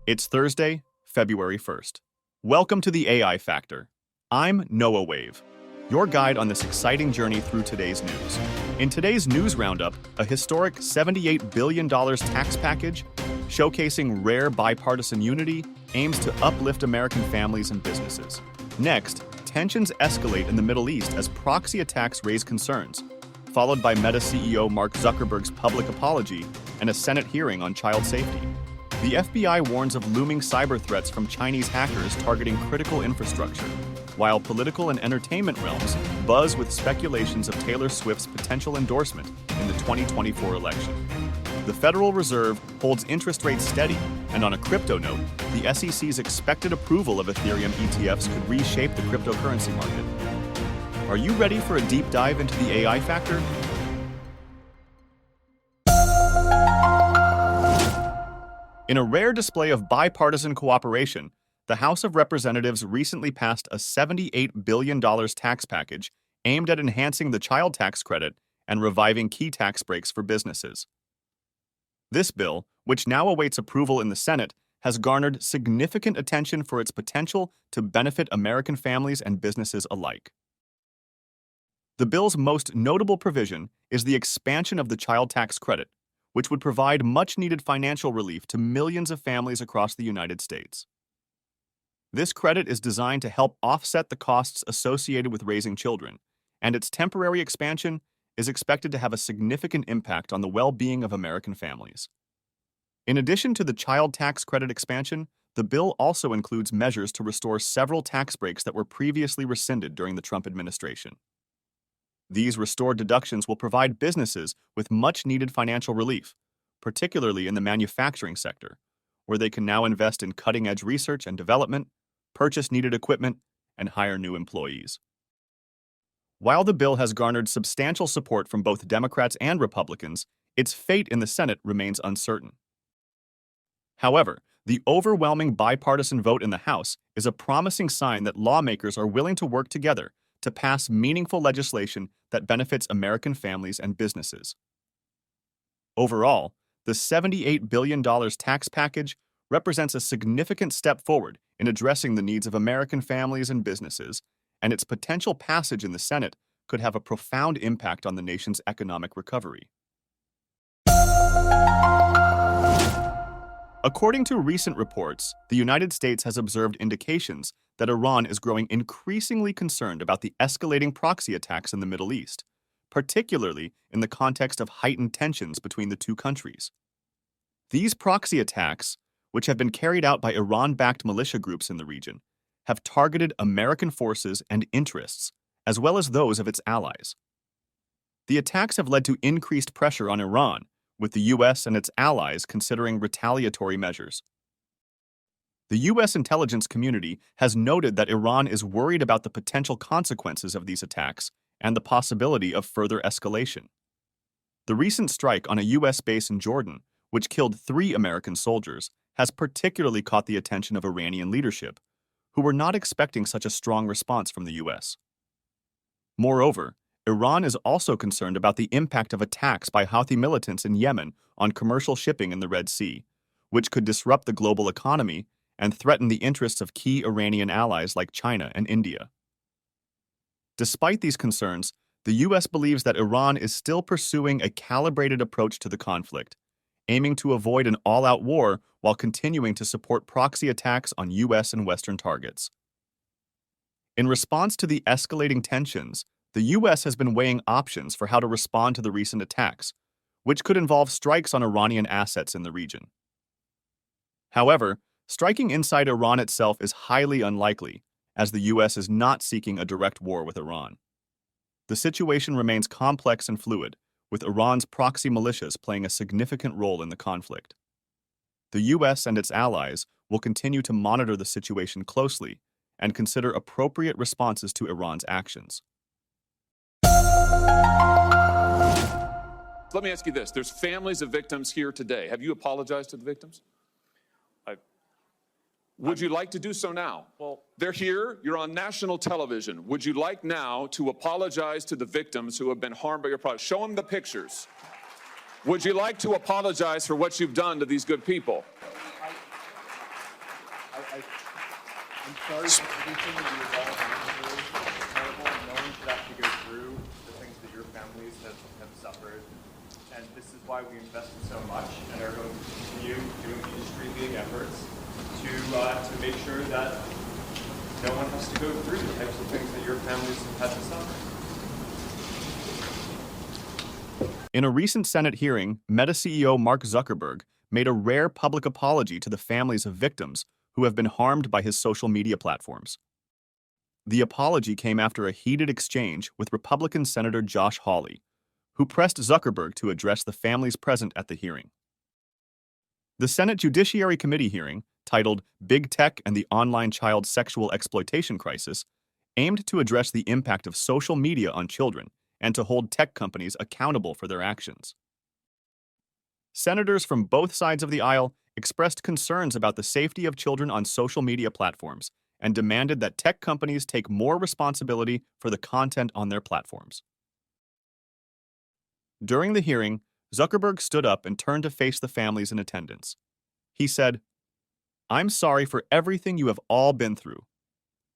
It's Thursday, February 1st. Welcome to the AI Factor. I'm Noah Wave, your guide on this exciting journey through today's news. In today's news roundup, a historic $78 billion tax package showcasing rare bipartisan unity aims to uplift American families and businesses. Next, tensions escalate in the Middle East as proxy attacks raise concerns, followed by Meta CEO Mark Zuckerberg's public apology and a Senate hearing on child safety. The FBI warns of looming cyber threats from Chinese hackers targeting critical infrastructure, while political and entertainment realms buzz with speculations of Taylor Swift's potential endorsement in the 2024 election. The Federal Reserve holds interest rates steady, and on a crypto note, the SEC's expected approval of Ethereum ETFs could reshape the cryptocurrency market. Are you ready for a deep dive into the AI factor? In a rare display of bipartisan cooperation, the House of Representatives recently passed a $78 billion tax package aimed at enhancing the child tax credit and reviving key tax breaks for businesses. This bill, which now awaits approval in the Senate, has garnered significant attention for its potential to benefit American families and businesses alike. The bill's most notable provision is the expansion of the child tax credit, which would provide much-needed financial relief to millions of families across the United States. This credit is designed to help offset the costs associated with raising children, and its temporary expansion is expected to have a significant impact on the well-being of American families. In addition to the child tax credit expansion, the bill also includes measures to restore several tax breaks that were previously rescinded during the Trump administration. These restored deductions will provide businesses with much-needed financial relief, particularly in the manufacturing sector, where they can now invest in cutting-edge research and development, purchase needed equipment, and hire new employees. While the bill has garnered substantial support from both Democrats and Republicans, its fate in the Senate remains uncertain. However, the overwhelming bipartisan vote in the House is a promising sign that lawmakers are willing to work together to pass meaningful legislation that benefits American families and businesses. Overall, the $78 billion tax package represents a significant step forward in addressing the needs of American families and businesses, and its potential passage in the Senate could have a profound impact on the nation's economic recovery. According to recent reports, the United States has observed indications that Iran is growing increasingly concerned about the escalating proxy attacks in the Middle East, particularly in the context of heightened tensions between the two countries. These proxy attacks, which have been carried out by Iran-backed militia groups in the region, have targeted American forces and interests, as well as those of its allies. The attacks have led to increased pressure on Iran, with the U.S. and its allies considering retaliatory measures. The U.S. intelligence community has noted that Iran is worried about the potential consequences of these attacks and the possibility of further escalation. The recent strike on a U.S. base in Jordan, which killed 3 American soldiers, has particularly caught the attention of Iranian leadership, who were not expecting such a strong response from the U.S. Moreover, Iran is also concerned about the impact of attacks by Houthi militants in Yemen on commercial shipping in the Red Sea, which could disrupt the global economy and threaten the interests of key Iranian allies like China and India. Despite these concerns, the U.S. believes that Iran is still pursuing a calibrated approach to the conflict, aiming to avoid an all-out war while continuing to support proxy attacks on U.S. and Western targets. In response to the escalating tensions, the U.S. has been weighing options for how to respond to the recent attacks, which could involve strikes on Iranian assets in the region. However, striking inside Iran itself is highly unlikely, as the U.S. is not seeking a direct war with Iran. The situation remains complex and fluid, with Iran's proxy militias playing a significant role in the conflict. The U.S. and its allies will continue to monitor the situation closely and consider appropriate responses to Iran's actions. Let me ask you this. There's families of victims here today. Have you apologized to the victims? Would you like to do so now? Well, they're here. You're on national television. Would you like now to apologize to the victims who have been harmed by your product? Show them the pictures. Would you like to apologize for what you've done to these good people? I'm sorry for everything that you've all gone through. It's terrible. No one should have to go through the things that your families have suffered. And this is why we invested so much and are going to continue doing industry-leading efforts to make sure that no one has to go through the types of things that your families have had to suffer. In a recent Senate hearing, Meta CEO Mark Zuckerberg made a rare public apology to the families of victims who have been harmed by his social media platforms. The apology came after a heated exchange with Republican Senator Josh Hawley, who pressed Zuckerberg to address the families present at the hearing. The Senate Judiciary Committee hearing, titled Big Tech and the Online Child Sexual Exploitation Crisis, aimed to address the impact of social media on children and to hold tech companies accountable for their actions. Senators from both sides of the aisle expressed concerns about the safety of children on social media platforms and demanded that tech companies take more responsibility for the content on their platforms. During the hearing, Zuckerberg stood up and turned to face the families in attendance. He said, "I'm sorry for everything you have all been through.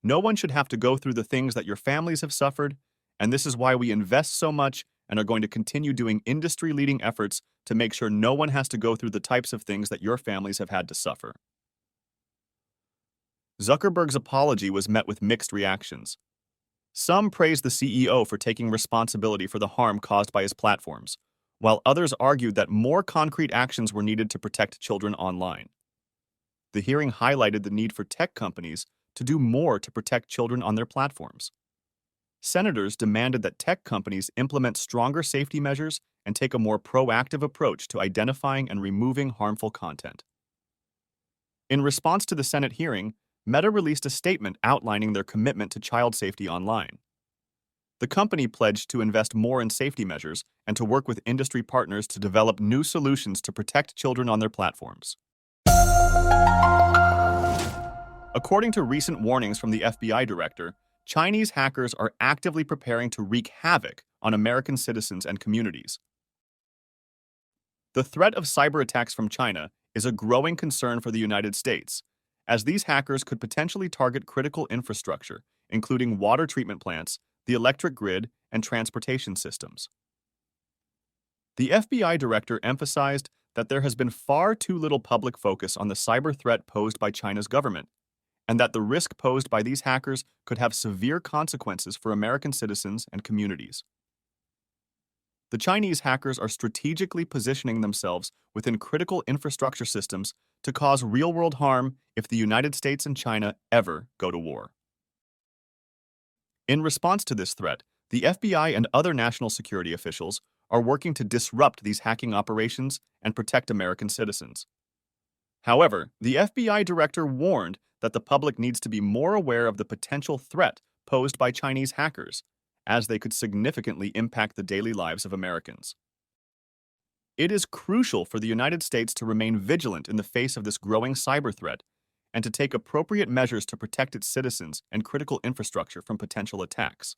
No one should have to go through the things that your families have suffered, and this is why we invest so much and are going to continue doing industry-leading efforts to make sure no one has to go through the types of things that your families have had to suffer." Zuckerberg's apology was met with mixed reactions. Some praised the CEO for taking responsibility for the harm caused by his platforms, while others argued that more concrete actions were needed to protect children online. The hearing highlighted the need for tech companies to do more to protect children on their platforms. Senators demanded that tech companies implement stronger safety measures and take a more proactive approach to identifying and removing harmful content. In response to the Senate hearing, Meta released a statement outlining their commitment to child safety online. The company pledged to invest more in safety measures and to work with industry partners to develop new solutions to protect children on their platforms. According to recent warnings from the FBI director, Chinese hackers are actively preparing to wreak havoc on American citizens and communities. The threat of cyber attacks from China is a growing concern for the United States, as these hackers could potentially target critical infrastructure, including water treatment plants, the electric grid, and transportation systems. The FBI director emphasized that there has been far too little public focus on the cyber threat posed by China's government, and that the risk posed by these hackers could have severe consequences for American citizens and communities. The Chinese hackers are strategically positioning themselves within critical infrastructure systems to cause real-world harm if the United States and China ever go to war. In response to this threat, the FBI and other national security officials are working to disrupt these hacking operations and protect American citizens. However, the FBI director warned that the public needs to be more aware of the potential threat posed by Chinese hackers, as they could significantly impact the daily lives of Americans. It is crucial for the United States to remain vigilant in the face of this growing cyber threat and to take appropriate measures to protect its citizens and critical infrastructure from potential attacks.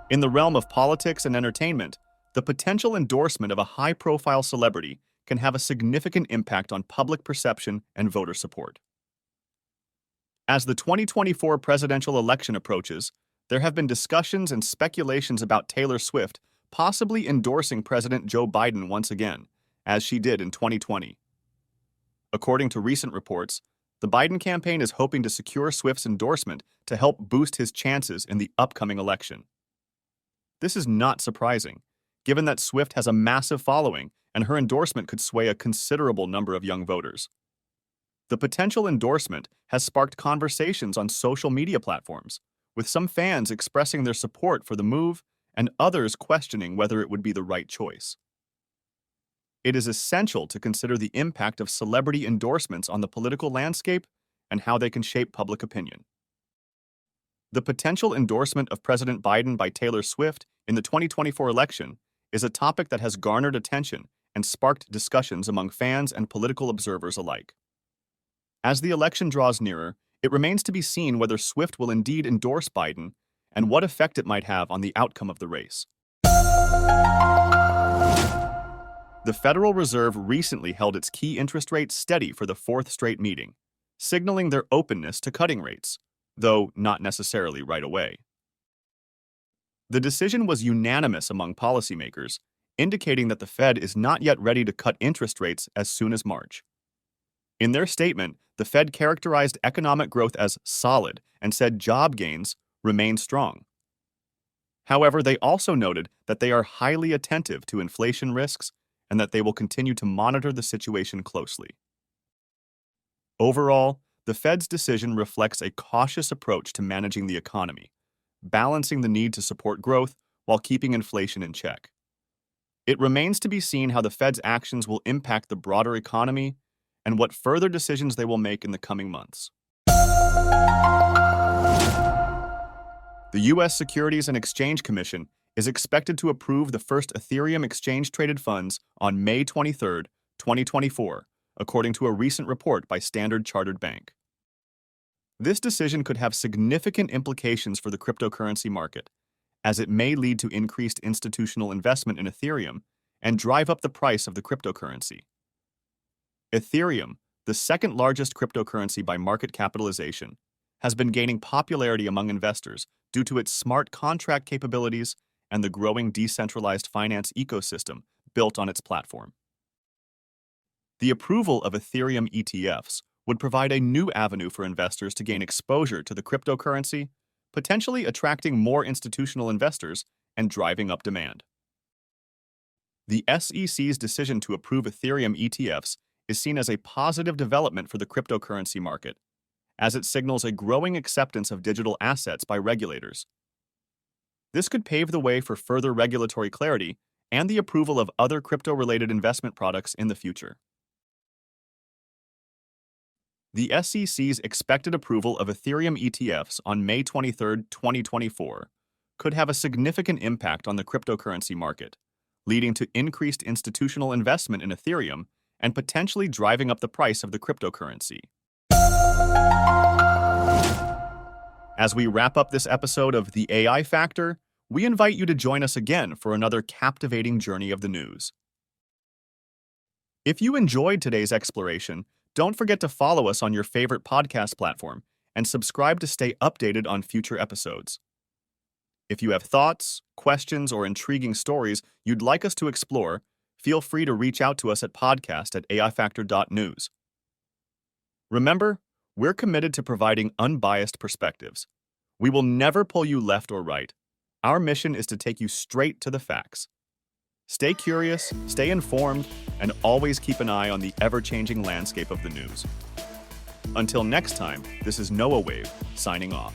In the realm of politics and entertainment, the potential endorsement of a high-profile celebrity can have a significant impact on public perception and voter support. As the 2024 presidential election approaches, there have been discussions and speculations about Taylor Swift possibly endorsing President Joe Biden once again, as she did in 2020. According to recent reports, the Biden campaign is hoping to secure Swift's endorsement to help boost his chances in the upcoming election. This is not surprising, given that Swift has a massive following and her endorsement could sway a considerable number of young voters. The potential endorsement has sparked conversations on social media platforms, with some fans expressing their support for the move and others questioning whether it would be the right choice. It is essential to consider the impact of celebrity endorsements on the political landscape and how they can shape public opinion. The potential endorsement of President Biden by Taylor Swift in the 2024 election is a topic that has garnered attention and sparked discussions among fans and political observers alike. As the election draws nearer, it remains to be seen whether Swift will indeed endorse Biden and what effect it might have on the outcome of the race. The Federal Reserve recently held its key interest rate steady for the fourth straight meeting, signaling their openness to cutting rates, though not necessarily right away. The decision was unanimous among policymakers, indicating that the Fed is not yet ready to cut interest rates as soon as March. In their statement, the Fed characterized economic growth as solid and said job gains remain strong. However, they also noted that they are highly attentive to inflation risks and that they will continue to monitor the situation closely. Overall, the Fed's decision reflects a cautious approach to managing the economy, balancing the need to support growth while keeping inflation in check. It remains to be seen how the Fed's actions will impact the broader economy and what further decisions they will make in the coming months. The U.S. Securities and Exchange Commission is expected to approve the first Ethereum exchange-traded funds on May 23, 2024, according to a recent report by Standard Chartered Bank. This decision could have significant implications for the cryptocurrency market, as it may lead to increased institutional investment in Ethereum and drive up the price of the cryptocurrency. Ethereum, the second largest cryptocurrency by market capitalization, has been gaining popularity among investors due to its smart contract capabilities and the growing decentralized finance ecosystem built on its platform. The approval of Ethereum ETFs would provide a new avenue for investors to gain exposure to the cryptocurrency, potentially attracting more institutional investors and driving up demand. The SEC's decision to approve Ethereum ETFs is seen as a positive development for the cryptocurrency market, as it signals a growing acceptance of digital assets by regulators. This could pave the way for further regulatory clarity and the approval of other crypto-related investment products in the future. The SEC's expected approval of Ethereum ETFs on May 23, 2024, could have a significant impact on the cryptocurrency market, leading to increased institutional investment in Ethereum and potentially driving up the price of the cryptocurrency. As we wrap up this episode of The AI Factor, we invite you to join us again for another captivating journey of the news. If you enjoyed today's exploration, don't forget to follow us on your favorite podcast platform and subscribe to stay updated on future episodes. If you have thoughts, questions, or intriguing stories you'd like us to explore, feel free to reach out to us at podcast@aifactor.news. Remember, we're committed to providing unbiased perspectives. We will never pull you left or right. Our mission is to take you straight to the facts. Stay curious, stay informed, and always keep an eye on the ever-changing landscape of the news. Until next time, this is Noah Wave, signing off.